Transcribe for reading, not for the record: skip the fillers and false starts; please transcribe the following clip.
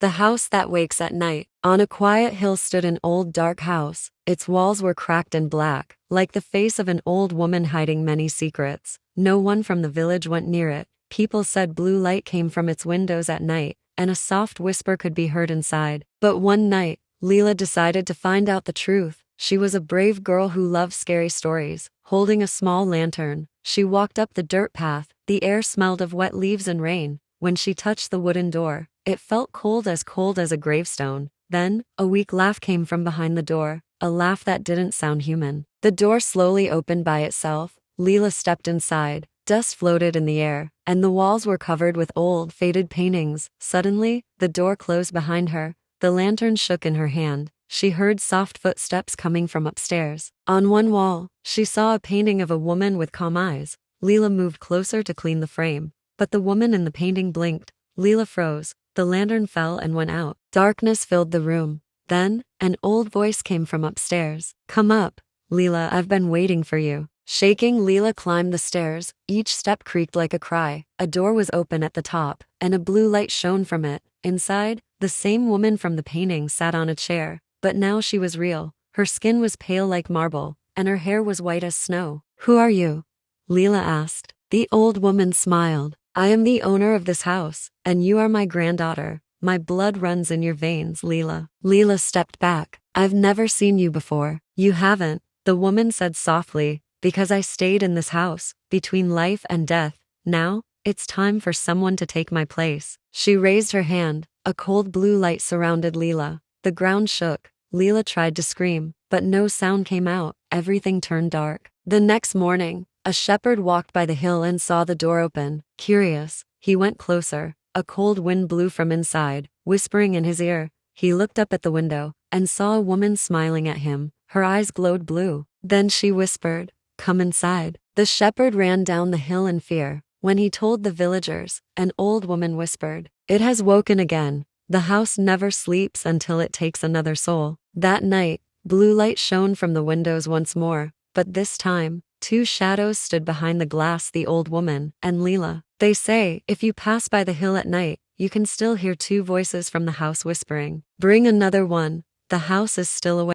The house that wakes at night. On a quiet hill stood an old dark house. Its walls were cracked and black, like the face of an old woman hiding many secrets. No one from the village went near it. People said blue light came from its windows at night, and a soft whisper could be heard inside. But one night, Leila decided to find out the truth. She was a brave girl who loved scary stories. Holding a small lantern, she walked up the dirt path. The air smelled of wet leaves and rain. When she touched the wooden door, it felt cold as a gravestone. Then, a weak laugh came from behind the door, a laugh that didn't sound human. The door slowly opened by itself. Leila stepped inside. Dust floated in the air, and the walls were covered with old, faded paintings. Suddenly, the door closed behind her. The lantern shook in her hand. She heard soft footsteps coming from upstairs. On one wall, she saw a painting of a woman with calm eyes. Leila moved closer to clean the frame, but the woman in the painting blinked. Leila froze. The lantern fell and went out. Darkness filled the room. Then, an old voice came from upstairs. "Come up, Leila, I've been waiting for you." Shaking, Leila climbed the stairs. Each step creaked like a cry. A door was open at the top, and a blue light shone from it. Inside, the same woman from the painting sat on a chair, but now she was real. Her skin was pale like marble, and her hair was white as snow. "Who are you?" Leila asked. The old woman smiled. "I am the owner of this house, and you are my granddaughter. My blood runs in your veins, Leila." Leila stepped back. "I've never seen you before." "You haven't," the woman said softly, "because I stayed in this house, between life and death. Now, it's time for someone to take my place." She raised her hand. A cold blue light surrounded Leila. The ground shook. Leila tried to scream, but no sound came out. Everything turned dark. The next morning, a shepherd walked by the hill and saw the door open. Curious, he went closer. A cold wind blew from inside, whispering in his ear. He looked up at the window and saw a woman smiling at him. Her eyes glowed blue. Then she whispered, "Come inside." The shepherd ran down the hill in fear. When he told the villagers, an old woman whispered, "It has woken again. The house never sleeps until it takes another soul." That night, blue light shone from the windows once more, but this time, two shadows stood behind the glass: the old woman and Leila. They say, if you pass by the hill at night, you can still hear two voices from the house whispering, "Bring another one. The house is still awake."